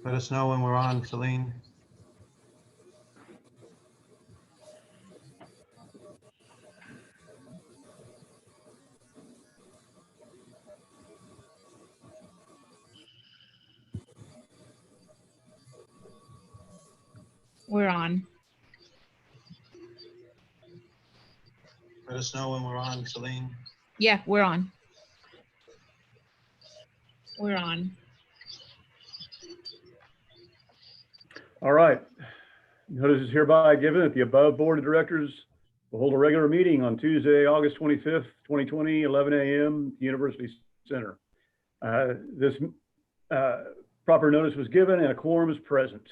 Let us know when we're on, Celine. We're on. Let us know when we're on, Celine. Yeah, we're on. We're on. All right. Notice is hereby given that the above board of directors will hold a regular meeting on Tuesday, August 25th, 2020, 11 a.m. University Center. This proper notice was given and a quorum is present.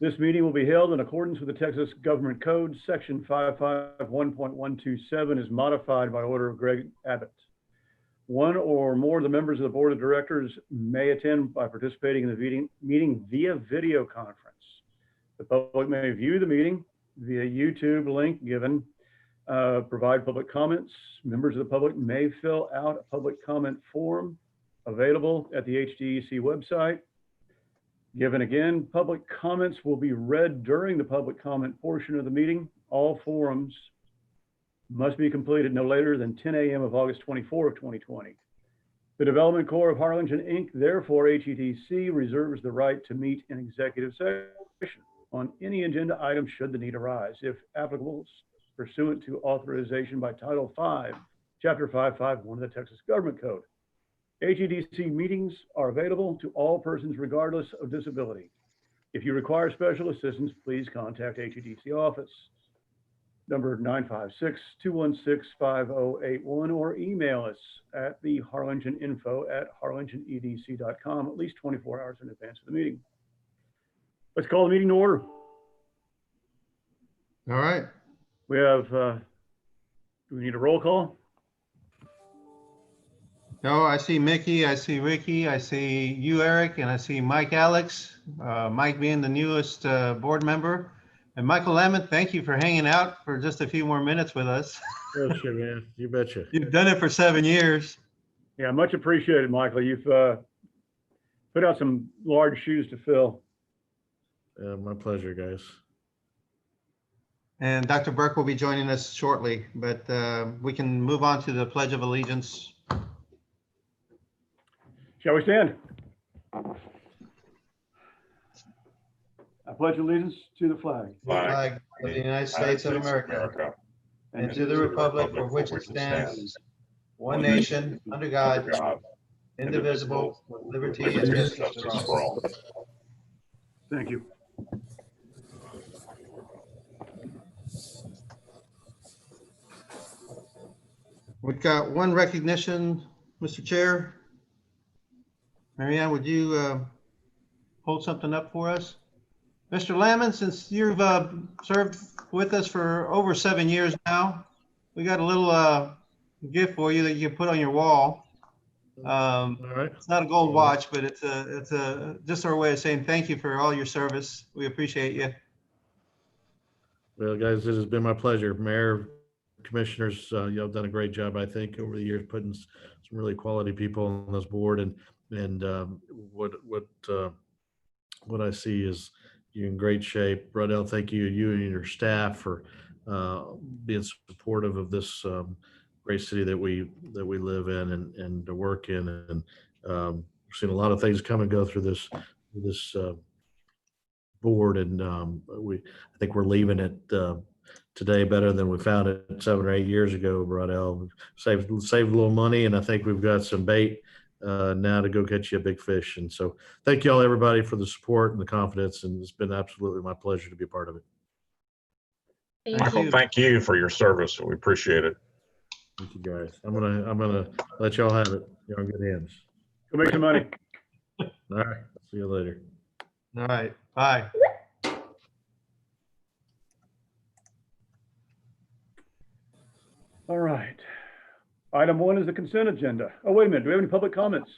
This meeting will be held in accordance with the Texas Government Code, section 551.127 is modified by order of Greg Abbott. One or more of the members of the board of directors may attend by participating in the meeting via video conference. The public may view the meeting via YouTube link given, provide public comments. Members of the public may fill out a public comment form available at the HDEC website. Given again, public comments will be read during the public comment portion of the meeting. All forums must be completed no later than 10 a.m. of August 24 of 2020. The Development Corps of Harlingen, Inc., therefore HEDC, reserves the right to meet in executive session on any agenda item should the need arise, if applicable, pursuant to authorization by Title V, Chapter 551 of the Texas Government Code. HEDC meetings are available to all persons regardless of disability. If you require special assistance, please contact HEDC office. Number 956-216-5081 or email us at the harlingeninfo@harlingenedc.com at least 24 hours in advance of the meeting. Let's call the meeting to order. All right. We have, do we need a roll call? No, I see Mickey, I see Ricky, I see you, Eric, and I see Mike Alex, Mike being the newest board member. And Michael Lemon, thank you for hanging out for just a few more minutes with us. Oh, sure, man. You betcha. You've done it for 7 years. Yeah, much appreciated, Michael. You've put out some large shoes to fill. My pleasure, guys. And Dr. Burke will be joining us shortly, but we can move on to the Pledge of Allegiance. Shall we stand? I pledge allegiance to the flag Flag of the United States of America and to the republic for which it stands, one nation, under God, indivisible, with liberty and justice for all. Thank you. We've got one recognition, Mr. Chair. Marianne, would you hold something up for us? Mr. Lamon, since you've served with us for over 7 years now, we got a little gift for you that you can put on your wall. All right. It's not a gold watch, but it's just our way of saying thank you for all your service. We appreciate you. Well, guys, this has been my pleasure. Mayor, commissioners, you have done a great job, I think, over the years, putting some really quality people on this board. And what I see is you're in great shape. Brodell, thank you and your staff for being supportive of this great city that we live in and to work in. And we've seen a lot of things come and go through this board, and I think we're leaving it today better than we found it 7 or 8 years ago. Brodell, saved a little money, and I think we've got some bait now to go catch you a big fish. And so thank you all, everybody, for the support and the confidence, and it's been absolutely my pleasure to be a part of it. Michael, thank you for your service. We appreciate it. Thank you, guys. I'm gonna let y'all have it. You're in good hands. Go make some money. All right. See you later. All right, bye. All right. Item 1 is the consent agenda. Oh, wait a minute. Do we have any public comments?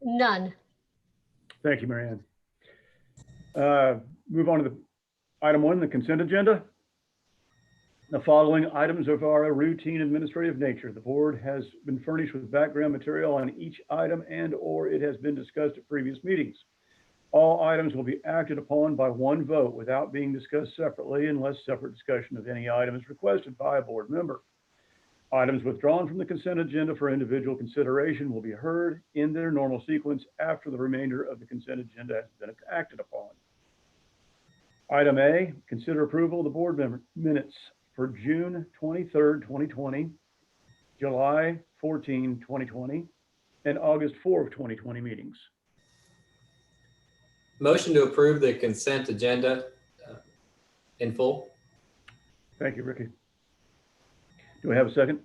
None. Thank you, Marianne. Move on to the item 1, the consent agenda. The following items of our routine administrative nature. The board has been furnished with background material on each item and/or it has been discussed at previous meetings. All items will be acted upon by one vote without being discussed separately unless separate discussion of any item is requested by a board member. Items withdrawn from the consent agenda for individual consideration will be heard in their normal sequence after the remainder of the consent agenda has been acted upon. Item A, consider approval of the board minutes for June 23rd, 2020, July 14, 2020, and August 4th, 2020 meetings. Motion to approve the consent agenda in full. Thank you, Ricky. Do we have a second?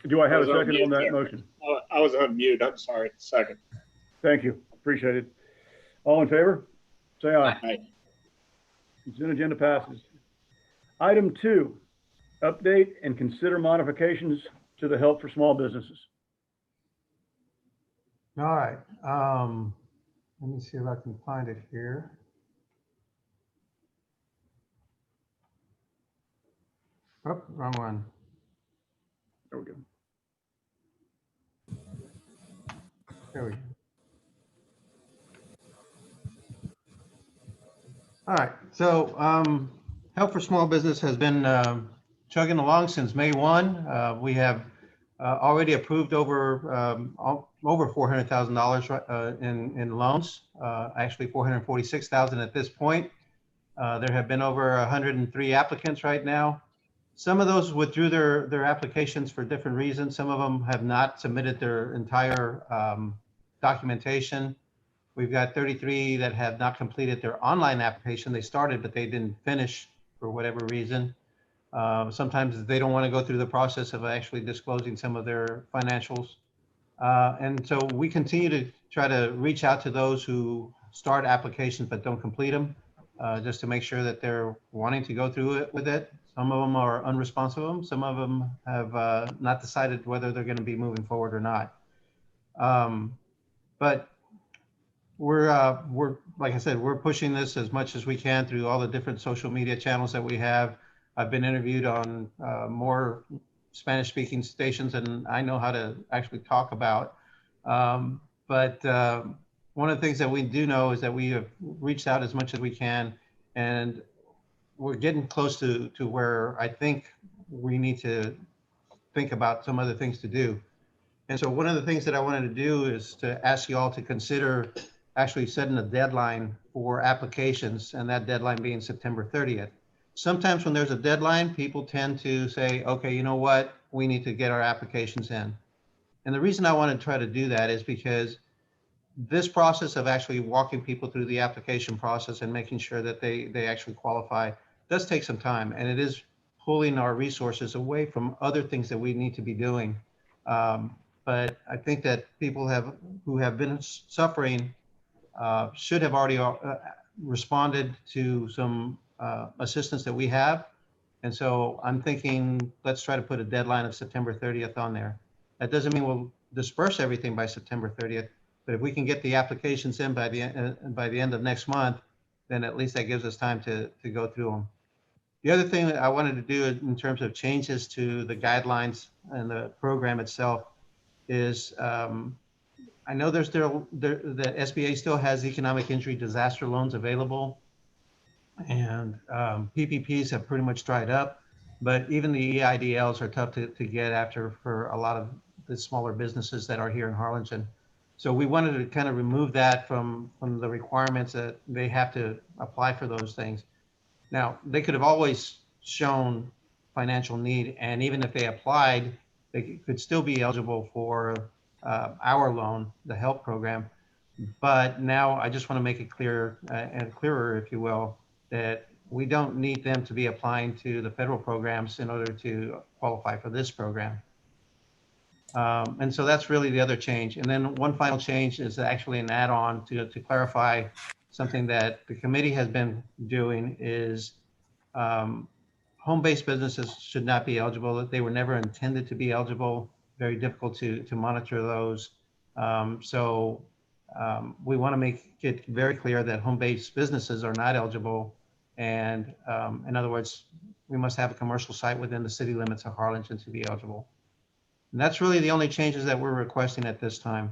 Do I have a second on that motion? I was on mute. I'm sorry. Second. Thank you. Appreciate it. All in favor? Say aye. Aye. Consent agenda passes. Item 2, update and consider modifications to the help for small businesses. All right. Let me see if I can find it here. Oh, wrong one. There we go. There we go. All right. So Help for Small Business has been chugging along since May 1. We have already approved over $400,000 in loans, actually $446,000 at this point. There have been over 103 applicants right now. Some of those withdrew their applications for different reasons. Some of them have not submitted their entire documentation. We've got 33 that have not completed their online application. They started, but they didn't finish for whatever reason. Sometimes they don't want to go through the process of actually disclosing some of their financials. And so we continue to try to reach out to those who start applications but don't complete them, just to make sure that they're wanting to go through it with it. Some of them are unresponsive. Some of them have not decided whether they're going to be moving forward or not. But we're like I said, we're pushing this as much as we can through all the different social media channels that we have. I've been interviewed on more Spanish-speaking stations, and I know how to actually talk about. But one of the things that we do know is that we have reached out as much as we can, and we're getting close to where I think we need to think about some other things to do. And so one of the things that I wanted to do is to ask you all to consider actually setting a deadline for applications, and that deadline being September 30th. Sometimes when there's a deadline, people tend to say, okay, you know what, we need to get our applications in. And the reason I want to try to do that is because this process of actually walking people through the application process and making sure that they actually qualify does take some time, and it is pulling our resources away from other things that we need to be doing. But I think that people who have been suffering should have already responded to some assistance that we have. And so I'm thinking, let's try to put a deadline of September 30th on there. That doesn't mean we'll disperse everything by September 30th, but if we can get the applications in by the end of next month, then at least that gives us time to go through them. The other thing that I wanted to do in terms of changes to the guidelines and the program itself is I know the SBA still has economic injury disaster loans available, and PPPs have pretty much dried up, but even the EIDLs are tough to get after for a lot of the smaller businesses that are here in Harlingen. So we wanted to kind of remove that from the requirements that they have to apply for those things. Now, they could have always shown financial need, and even if they applied, they could still be eligible for our loan, the HELP program. But now I just want to make it clear and clearer, if you will, that we don't need them to be applying to the federal programs in order to qualify for this program. And so that's really the other change. And then one final change is actually an add-on to clarify something that the committee has been doing is home-based businesses should not be eligible. They were never intended to be eligible. Very difficult to monitor those. We want to make it very clear that home-based businesses are not eligible. And in other words, we must have a commercial site within the city limits of Harlingen to be eligible. And that's really the only changes that we're requesting at this time.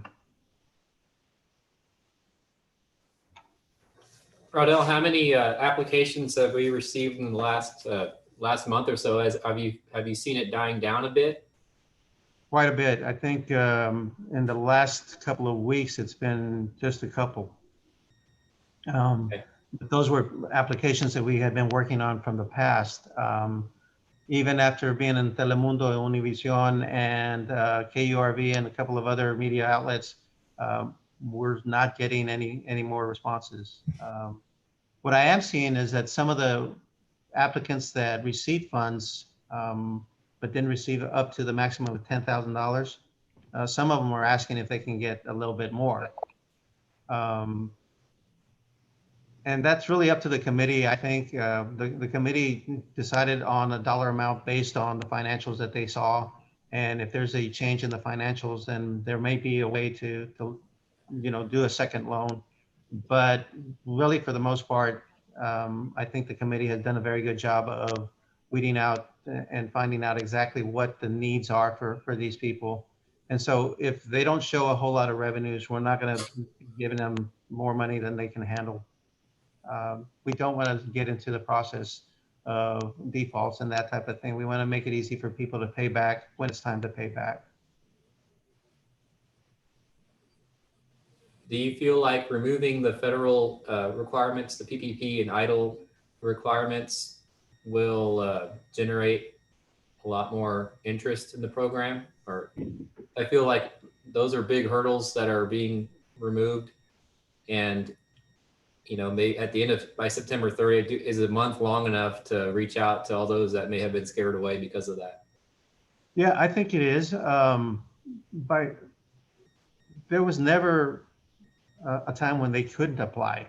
Rodell, how many applications have we received in the last month or so? Have you seen it dying down a bit? Quite a bit. I think in the last couple of weeks, it's been just a couple. Okay. But those were applications that we had been working on from the past. Even after being in Telemundo, Univision, and KURV, and a couple of other media outlets, we're not getting any more responses. What I am seeing is that some of the applicants that received funds, but didn't receive up to the maximum of $10,000, some of them are asking if they can get a little bit more. And that's really up to the committee. I think the committee decided on a dollar amount based on the financials that they saw. And if there's a change in the financials, then there may be a way to do a second loan. But really, for the most part, I think the committee has done a very good job of weeding out and finding out exactly what the needs are for these people. And so if they don't show a whole lot of revenues, we're not going to be giving them more money than they can handle. We don't want to get into the process of defaults and that type of thing. We want to make it easy for people to pay back when it's time to pay back. Do you feel like removing the federal requirements, the PPP and EIDL requirements, will generate a lot more interest in the program? Or I feel like those are big hurdles that are being removed, and at the end of by September 30th, is a month long enough to reach out to all those that may have been scared away because of that? Yeah, I think it is. There was never a time when they couldn't apply.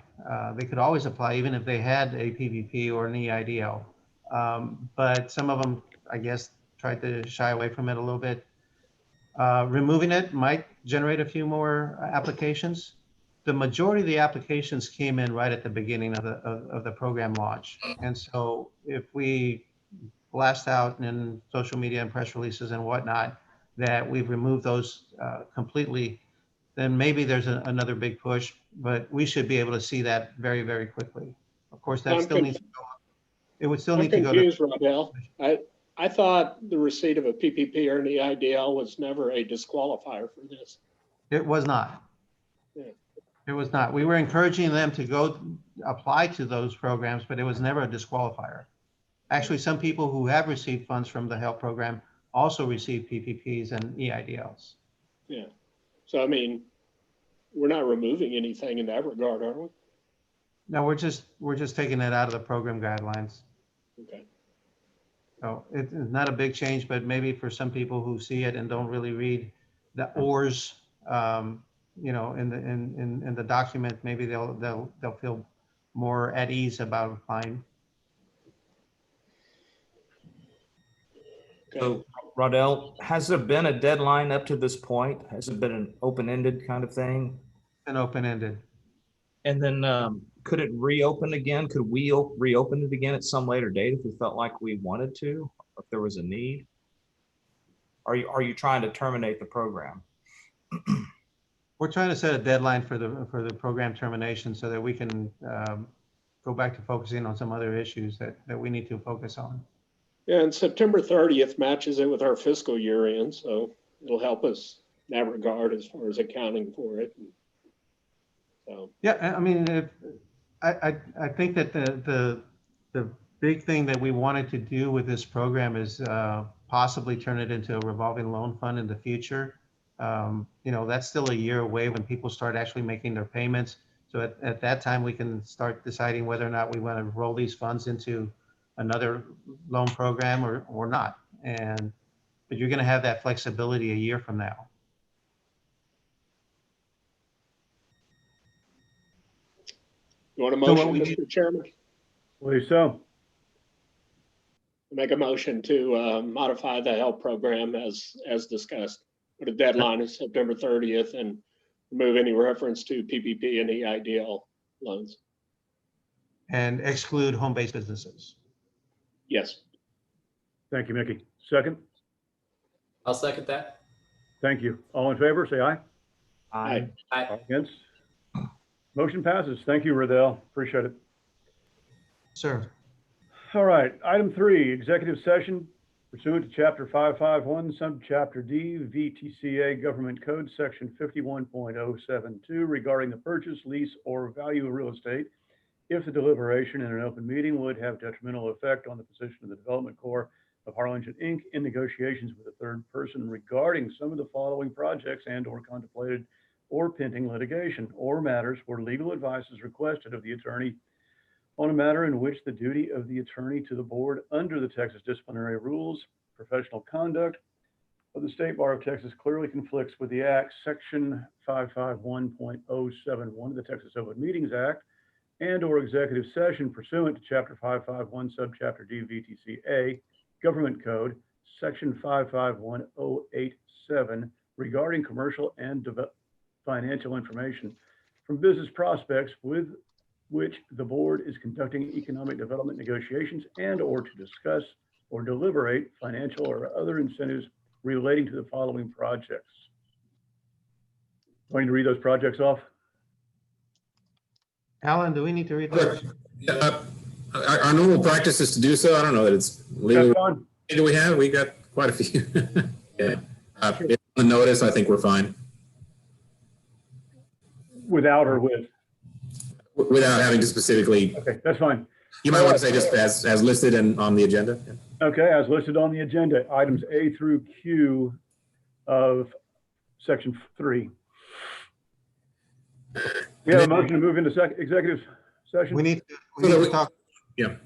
They could always apply, even if they had a PVP or an EIDL. But some of them, I guess, tried to shy away from it a little bit. Removing it might generate a few more applications. The majority of the applications came in right at the beginning of the program launch. And so if we blast out in social media and press releases and whatnot that we've removed those completely, then maybe there's another big push, but we should be able to see that very, very quickly. Of course, that still needs to go up. It would still need to go to. I'm confused, Rodell. I thought the receipt of a PPP or an EIDL was never a disqualifier for this. It was not. Yeah. It was not. We were encouraging them to go apply to those programs, but it was never a disqualifier. Actually, some people who have received funds from the HELP program also received PPPs and EIDLs. Yeah. So, I mean, we're not removing anything in that regard, are we? No, we're just taking it out of the program guidelines. Okay. So it's not a big change, but maybe for some people who see it and don't really read the ORs, in the document, maybe they'll feel more at ease about applying. Okay. So, Rodell, has there been a deadline up to this point? Has it been an open-ended kind of thing? And open-ended. And then could it reopen again? Could we reopen it again at some later date if we felt like we wanted to, or if there was a need? Are you trying to terminate the program? We're trying to set a deadline for the program termination so that we can go back to focusing on some other issues that we need to focus on. Yeah, and September 30th matches it with our fiscal year end, so it'll help us in that regard as far as accounting for it. So. Yeah, I mean, I think that the big thing that we wanted to do with this program is possibly turn it into a revolving loan fund in the future. That's still a year away when people start actually making their payments. So at that time, we can start deciding whether or not we want to roll these funds into another loan program or not. But you're going to have that flexibility a year from now. You want a motion, Mr. Chairman? Please so. Make a motion to modify the HELP program as discussed. Put a deadline of September 30th and remove any reference to PPP and EIDL loans. And exclude home-based businesses. Yes. Thank you, Mickey. Second? I'll second that. Thank you. All in favor, say aye. Aye. All against? Motion passes. Thank you, Riddell. Appreciate it. Sir. All right, item 3, executive session pursuant to Chapter 551, Subchapter D, VTCA Government Code, Section 51.072, regarding the purchase, lease, or value of real estate, if the deliberation in an open meeting would have detrimental effect on the position of the Development Corps of Harlingen, Inc. in negotiations with a third person regarding some of the following projects and/or contemplated or pending litigation, or matters where legal advice is requested of the attorney on a matter in which the duty of the attorney to the board under the Texas disciplinary rules, professional conduct of the State Bar of Texas clearly conflicts with the Act, Section 551.071 of the Texas Open Meetings Act, and/or executive session pursuant to Chapter 551, Subchapter D, VTCA, Government Code, Section 551087, regarding commercial and financial information from business prospects with which the board is conducting economic development negotiations and/or to discuss or deliberate financial or other incentives relating to the following projects. Going to read those projects off? Alan, do we need to read those? Yeah, our normal practice is to do so. I don't know that it's legal. That's fine. Do we have? We got quite a few. Yeah. If the notice, I think we're fine. Without or with? Without having to specifically, Okay, that's fine. you might want to say just as listed and on the agenda. Yeah. Okay, as listed on the agenda, items A through Q of Section 3. We have a motion to move into executive session. We need to talk. Yeah.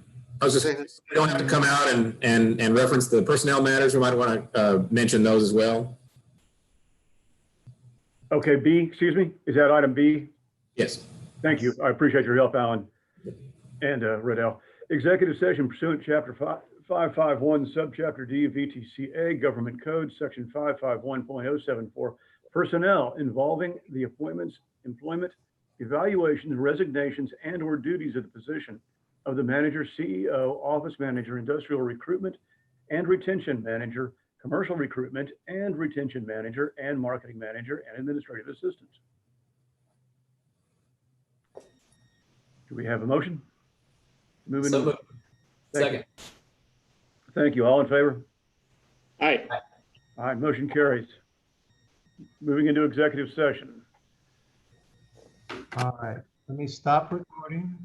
I was just saying, we don't have to come out and reference the personnel matters. We might want to mention those as well. Okay, B, excuse me, is that item B? Yes. Thank you. I appreciate your help, Alan and Riddell. Executive session pursuant to Chapter 551, Subchapter D, VTCA, Government Code, Section 551.074, personnel involving the appointments, employment, evaluations, resignations, and/or duties of the position of the manager, CEO, office manager, industrial recruitment and retention manager, commercial recruitment and retention manager, and marketing manager and administrative assistant. Do we have a motion? Moving. So moved. Second. Thank you. All in favor? Aye. All right, motion carries. Moving into executive session. All right, let me stop recording.